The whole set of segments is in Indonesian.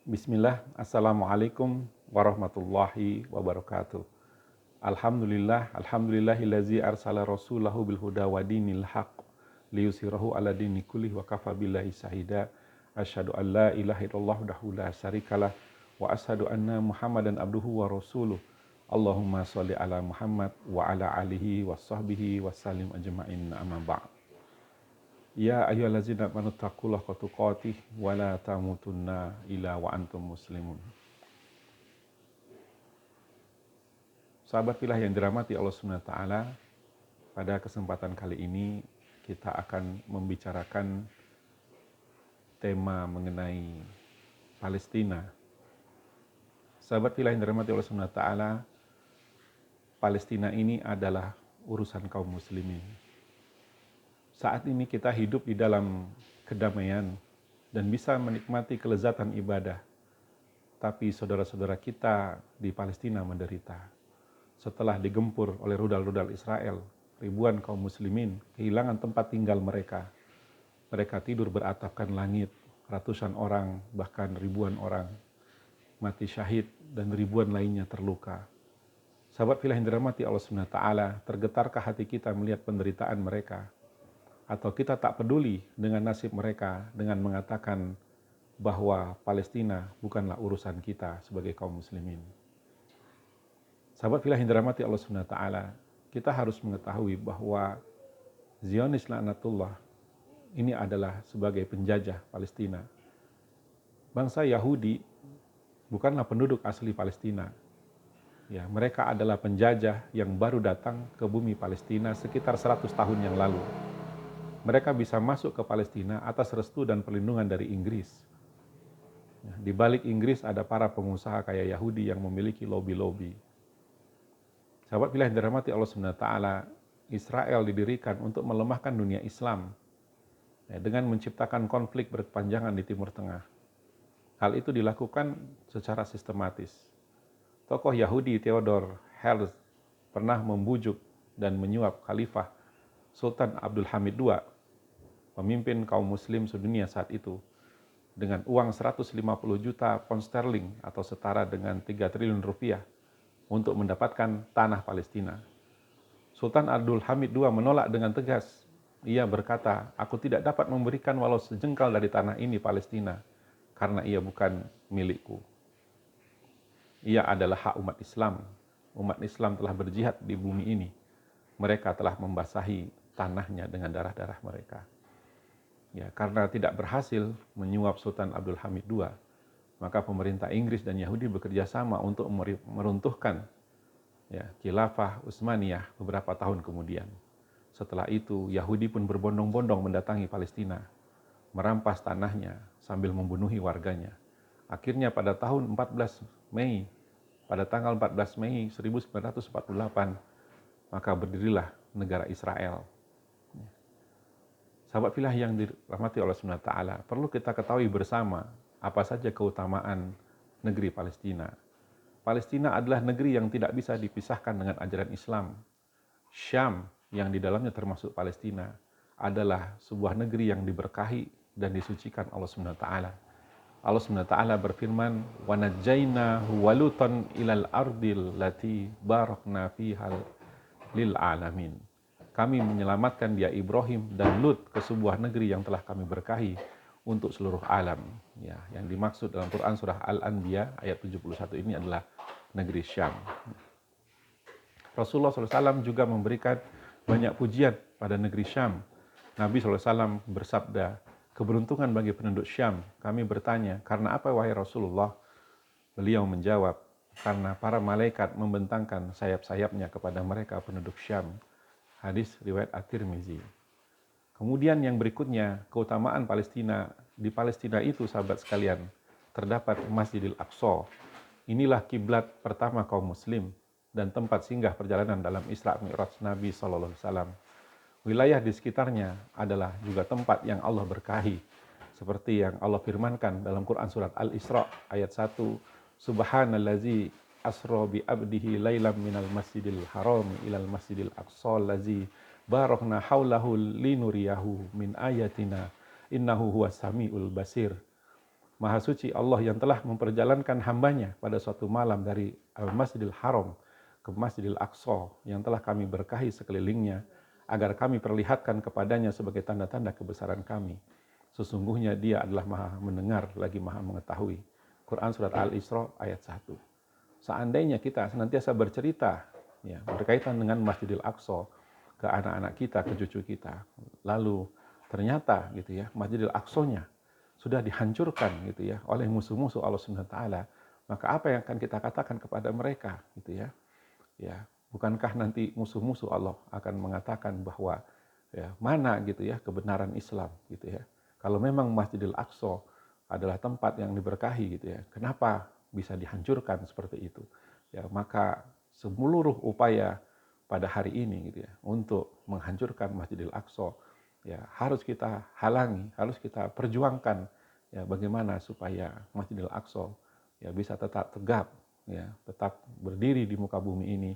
Bismillah, Assalamualaikum warahmatullahi wabarakatuh. Alhamdulillahillazi arsala rasulahu bilhuda wa dinil haq liyusirahu ala dini kullih wa kafa billahi syahida. Asyhadu an la ilaha illallah wahdahu la syarikalah wa asyhadu anna Muhammadan abduhu wa rasuluh. Allahumma sholli ala Muhammad wa ala alihi wa sahbihi wa sallim ajma'in, amma ba'd. Ya ayyuhallazina amanu taqullaha haqqa tuqatih wa la tamutunna illa wa antum muslimun. Sahabat fillah yang dirahmati Allah Subhanahu wa taala, pada kesempatan kali ini kita akan membicarakan tema mengenai Palestina. Sahabat fillah yang dirahmati Allah Subhanahu wa taala, Palestina ini adalah urusan kaum muslimin. Saat ini kita hidup di dalam kedamaian dan bisa menikmati kelezatan ibadah. Tapi saudara-saudara kita di Palestina menderita. Setelah digempur oleh rudal-rudal Israel, ribuan kaum muslimin kehilangan tempat tinggal mereka. Mereka tidur beratapkan langit, ratusan orang, bahkan ribuan orang mati syahid dan ribuan lainnya terluka. Sahabat fillah yang dirahmati Allah Subhanahu wa taala, tergetarkah hati kita melihat penderitaan mereka? Atau kita tak peduli dengan nasib mereka dengan mengatakan bahwa Palestina bukanlah urusan kita sebagai kaum muslimin. Sahabat fillah yang dirahmati Allah Subhanahu wa taala, kita harus mengetahui bahwa Zionis laknatullah ini adalah sebagai penjajah Palestina. Bangsa Yahudi bukanlah penduduk asli Palestina. Ya, mereka adalah penjajah yang baru datang ke bumi Palestina sekitar 100 tahun yang lalu. Mereka bisa masuk ke Palestina atas restu dan perlindungan dari Inggris. Di balik Inggris ada para pengusaha kaya Yahudi yang memiliki lobi-lobi. Sahabat fillah yang dirahmati Allah Subhanahu wa taala, Israel didirikan untuk melemahkan dunia Islam dengan menciptakan konflik berkepanjangan di Timur Tengah. Hal itu dilakukan secara sistematis. Tokoh Yahudi Theodor Herzl pernah membujuk dan menyuap Khalifah Sultan Abdul Hamid II, pemimpin kaum muslim sedunia saat itu, dengan uang 150 juta pound sterling atau setara dengan 3 triliun rupiah untuk mendapatkan tanah Palestina. Sultan Abdul Hamid II menolak dengan tegas. Ia berkata, "Aku tidak dapat memberikan walau sejengkal dari tanah ini Palestina, karena ia bukan milikku. Ia adalah hak umat Islam. Umat Islam telah berjihad di bumi ini. Mereka telah membasahi tanahnya dengan darah-darah mereka." Ya, karena tidak berhasil menyuap Sultan Abdul Hamid II, maka pemerintah Inggris dan Yahudi bekerja sama untuk meruntuhkan Khilafah Utsmaniyah beberapa tahun kemudian. Setelah itu, Yahudi pun berbondong-bondong mendatangi Palestina, merampas tanahnya sambil membunuhi warganya. Akhirnya pada tahun 14 Mei, pada tanggal 14 Mei 1948, maka berdirilah negara Israel. Sahabat fillah yang dirahmati Allah Subhanahu wa taala, perlu kita ketahui bersama apa saja keutamaan negeri Palestina. Palestina adalah negeri yang tidak bisa dipisahkan dengan ajaran Islam. Syam yang di dalamnya termasuk Palestina adalah sebuah negeri yang diberkahi dan disucikan Allah Subhanahu wa taala. Allah Subhanahu wa taala berfirman, "Wa najjaynahu wa lutan ilal ardil lati barakna fihal lil alamin." Kami menyelamatkan dia Ibrahim dan Lut ke sebuah negeri yang telah kami berkahi untuk seluruh alam. Ya, yang dimaksud dalam Quran surah Al-Anbiya ayat 71 ini adalah negeri Syam. Rasulullah SAW juga memberikan banyak pujian pada negeri Syam. Nabi SAW bersabda, "Keberuntungan bagi penduduk Syam." Kami bertanya, "Karena apa wahai Rasulullah?" Beliau menjawab, "Karena para malaikat membentangkan sayap-sayapnya kepada mereka penduduk Syam." Hadis riwayat At-Tirmizi. Kemudian yang berikutnya, keutamaan Palestina. Di Palestina itu, sahabat sekalian, terdapat Masjidil Aqsa. Inilah kiblat pertama kaum muslim dan tempat singgah perjalanan dalam Isra Mi'raj Nabi SAW. Wilayah di sekitarnya adalah juga tempat yang Allah berkahi. Seperti yang Allah firmankan dalam Quran surat Al-Isra ayat 1, "Subhanallazi asra bi abdihi lailam minal masjidil haram ilal masjidil aqsa allazi barakna haulahu linuriyahu min ayatina innahu huwas samiul basir." Maha suci Allah yang telah memperjalankan hambanya pada suatu malam dari Al-Masjidil Haram ke Masjidil Aqsa yang telah kami berkahi sekelilingnya, agar kami perlihatkan kepadanya sebagai tanda-tanda kebesaran kami. Sesungguhnya dia adalah maha mendengar lagi maha mengetahui. Quran Surat Al-Isra ayat 1. Seandainya kita senantiasa bercerita ya, berkaitan dengan Masjidil Aqsa ke anak-anak kita, ke cucu kita, lalu ternyata gitu ya, Masjidil Aqsa-nya sudah dihancurkan gitu ya oleh musuh-musuh Allah Subhanahu wa taala, maka apa yang akan kita katakan kepada mereka gitu ya? Ya, bukankah nanti musuh-musuh Allah akan mengatakan bahwa ya mana gitu ya kebenaran Islam gitu ya. Kalau memang Masjidil Aqsa adalah tempat yang diberkahi gitu ya, kenapa bisa dihancurkan seperti itu? Ya, maka seluruh upaya pada hari ini gitu ya untuk menghancurkan Masjidil Aqsa ya harus kita halangi, harus kita perjuangkan ya bagaimana supaya Masjidil Aqsa ya bisa tetap tegap ya, tetap berdiri di muka bumi ini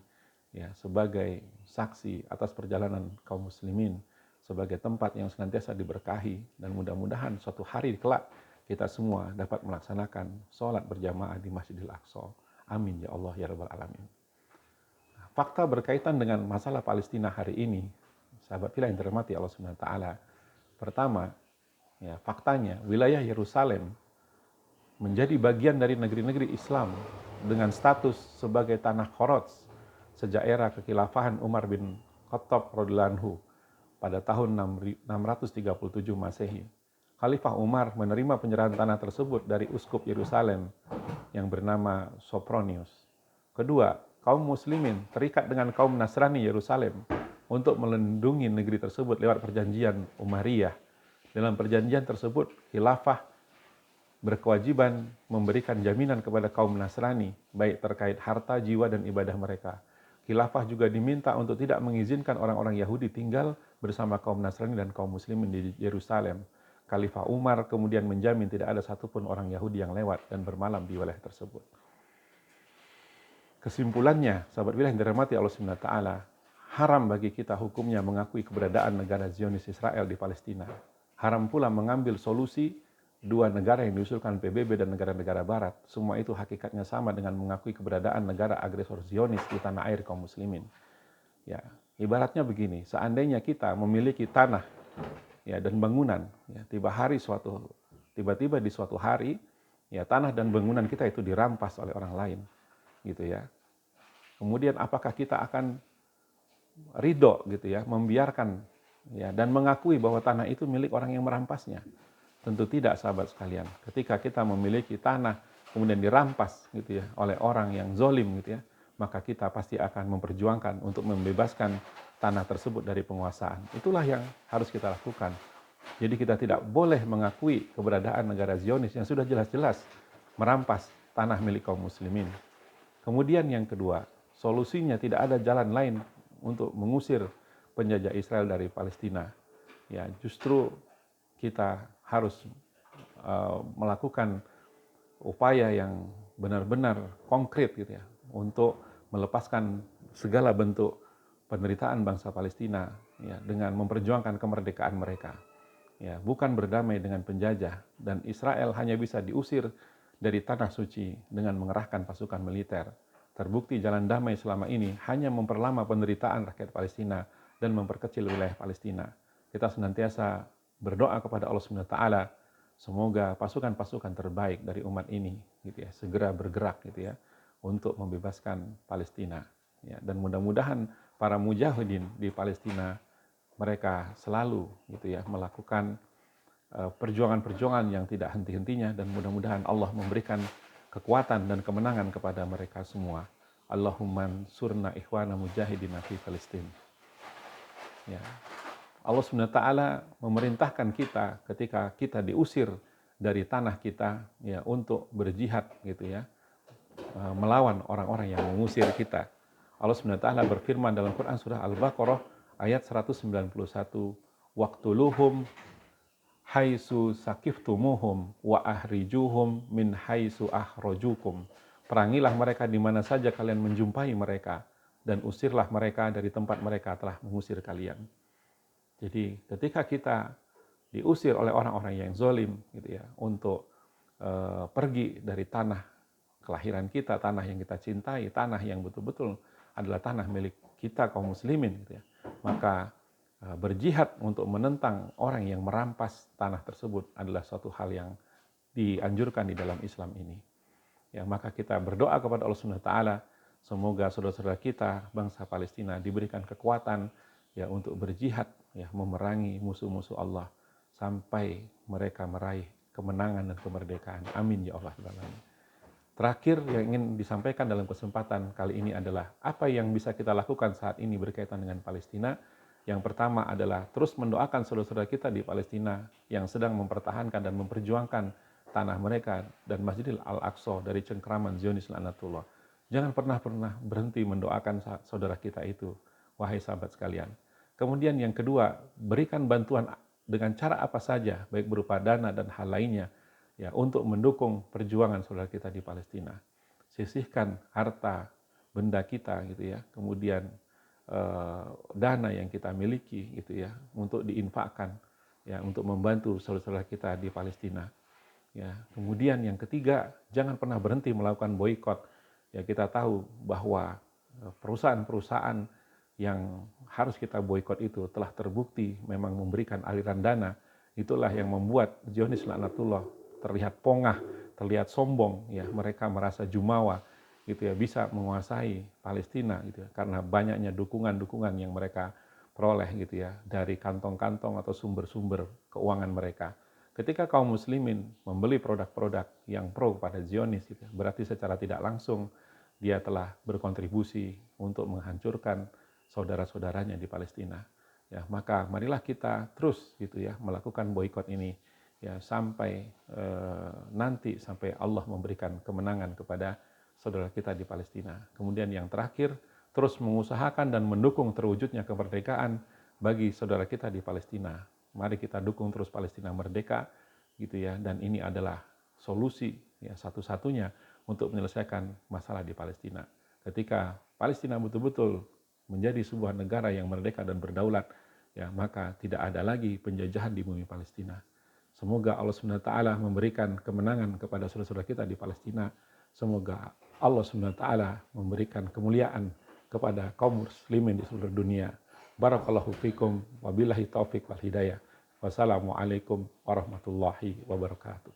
ya sebagai saksi atas perjalanan kaum muslimin, sebagai tempat yang senantiasa diberkahi, dan mudah-mudahan suatu hari kelak kita semua dapat melaksanakan sholat berjamaah di Masjidil Aqsa. Amin ya Allah ya Rabbal Alamin. Fakta berkaitan dengan masalah Palestina hari ini, sahabat fillah yang dirahmati Allah Subhanahu wa taala. Pertama, ya faktanya wilayah Yerusalem menjadi bagian dari negeri-negeri Islam dengan status sebagai tanah Quds sejak era kekhilafahan Umar bin Khattab radhiyallahu anhu pada tahun 637 Masehi. Khalifah Umar menerima penyerahan tanah tersebut dari uskup Yerusalem yang bernama Sopronius. Kedua, kaum muslimin terikat dengan kaum Nasrani Yerusalem untuk melindungi negeri tersebut lewat perjanjian Umayyah. Dalam perjanjian tersebut, khilafah berkewajiban memberikan jaminan kepada kaum Nasrani, baik terkait harta, jiwa, dan ibadah mereka. Khilafah juga diminta untuk tidak mengizinkan orang-orang Yahudi tinggal bersama kaum Nasrani dan kaum muslimin di Yerusalem. Khalifah Umar kemudian menjamin tidak ada satupun orang Yahudi yang lewat dan bermalam di wilayah tersebut. Kesimpulannya, sahabat wilayah yang dirahmati Allah Subhanahu wa taala, haram bagi kita hukumnya mengakui keberadaan negara Zionis Israel di Palestina. Haram pula mengambil solusi dua negara yang diusulkan PBB dan negara-negara barat. Semua itu hakikatnya sama dengan mengakui keberadaan negara agresor Zionis di tanah air kaum muslimin. Ya, ibaratnya begini, seandainya kita memiliki tanah ya dan bangunan, ya tiba-tiba di suatu hari ya tanah dan bangunan kita itu dirampas oleh orang lain, gitu ya. Kemudian apakah kita akan ridho gitu ya, membiarkan ya dan mengakui bahwa tanah itu milik orang yang merampasnya? Tentu tidak, sahabat sekalian. Ketika kita memiliki tanah kemudian dirampas gitu ya oleh orang yang zolim gitu ya, maka kita pasti akan memperjuangkan untuk membebaskan tanah tersebut dari penguasaan. Itulah yang harus kita lakukan. Jadi kita tidak boleh mengakui keberadaan negara Zionis yang sudah jelas-jelas merampas tanah milik kaum muslimin. Kemudian yang kedua, solusinya tidak ada jalan lain untuk mengusir penjajah Israel dari Palestina. Ya, justru kita harus melakukan upaya yang benar-benar konkret gitu ya untuk melepaskan segala bentuk penderitaan bangsa Palestina ya dengan memperjuangkan kemerdekaan mereka. Ya, bukan berdamai dengan penjajah, dan Israel hanya bisa diusir dari tanah suci dengan mengerahkan pasukan militer. Terbukti jalan damai selama ini hanya memperlama penderitaan rakyat Palestina dan memperkecil wilayah Palestina. Kita senantiasa berdoa kepada Allah Subhanahu wa taala semoga pasukan-pasukan terbaik dari umat ini gitu ya segera bergerak gitu ya untuk membebaskan Palestina ya, dan mudah-mudahan para mujahidin di Palestina mereka selalu gitu ya melakukan perjuangan-perjuangan yang tidak henti-hentinya, dan mudah-mudahan Allah memberikan kekuatan dan kemenangan kepada mereka semua. Allahumma surna ikhwana mujahidina fi Palestina. Ya. Allah SWT memerintahkan kita ketika kita diusir dari tanah kita ya untuk berjihad gitu ya melawan orang-orang yang mengusir kita. Allah SWT berfirman dalam Quran surah Al-Baqarah ayat 191, waqtuluhum haitsu saqiftumuhum wa ahrijuhum min haitsu akhrajukum. Perangilah mereka di mana saja kalian menjumpai mereka, dan usirlah mereka dari tempat mereka telah mengusir kalian. Jadi ketika kita diusir oleh orang-orang yang zalim gitu ya untuk pergi dari tanah kelahiran kita, tanah yang kita cintai, tanah yang betul-betul adalah tanah milik kita kaum muslimin, gitu ya. Maka berjihad untuk menentang orang yang merampas tanah tersebut adalah suatu hal yang dianjurkan di dalam Islam ini. Ya, maka kita berdoa kepada Allah Subhanahu wa taala, semoga saudara-saudara kita bangsa Palestina diberikan kekuatan ya untuk berjihad ya memerangi musuh-musuh Allah sampai mereka meraih kemenangan dan kemerdekaan. Amin ya Allah. Terakhir yang ingin disampaikan dalam kesempatan kali ini adalah apa yang bisa kita lakukan saat ini berkaitan dengan Palestina. Yang pertama adalah terus mendoakan saudara-saudara kita di Palestina yang sedang mempertahankan dan memperjuangkan tanah mereka dan Masjidil Al-Aqsa dari cengkraman Zionis laknatullah. Jangan pernah berhenti mendoakan saudara kita itu, wahai sahabat sekalian. Kemudian yang kedua, berikan bantuan dengan cara apa saja, baik berupa dana dan hal lainnya, ya untuk mendukung perjuangan saudara kita di Palestina. Sisihkan harta benda kita gitu ya, kemudian dana yang kita miliki gitu ya untuk diinfakkan ya untuk membantu saudara-saudara kita di Palestina. Ya, kemudian yang ketiga, jangan pernah berhenti melakukan boikot. Ya, kita tahu bahwa perusahaan-perusahaan yang harus kita boikot itu telah terbukti memang memberikan aliran dana. Itulah yang membuat Zionis laknatullah terlihat pongah, terlihat sombong, ya mereka merasa jumawa, gitu ya, bisa menguasai Palestina, gitu ya, karena banyaknya dukungan-dukungan yang mereka peroleh, gitu ya, dari kantong-kantong atau sumber-sumber keuangan mereka. Ketika kaum muslimin membeli produk-produk yang pro pada Zionis, gitu ya, berarti secara tidak langsung dia telah berkontribusi untuk menghancurkan saudara-saudaranya di Palestina. Ya, maka marilah kita terus gitu ya melakukan boikot ini ya sampai nanti sampai Allah memberikan kemenangan kepada saudara kita di Palestina. Kemudian yang terakhir, terus mengusahakan dan mendukung terwujudnya kemerdekaan bagi saudara kita di Palestina. Mari kita dukung terus Palestina merdeka gitu ya, dan ini adalah solusi ya satu-satunya untuk menyelesaikan masalah di Palestina. Ketika Palestina betul-betul menjadi sebuah negara yang merdeka dan berdaulat, ya maka tidak ada lagi penjajahan di bumi Palestina. Semoga Allah SWT memberikan kemenangan kepada saudara-saudara kita di Palestina. Semoga Allah SWT memberikan kemuliaan kepada kaum muslimin di seluruh dunia. Barakallahu fikum wabillahi taufik wal hidayah. Wassalamualaikum warahmatullahi wabarakatuh.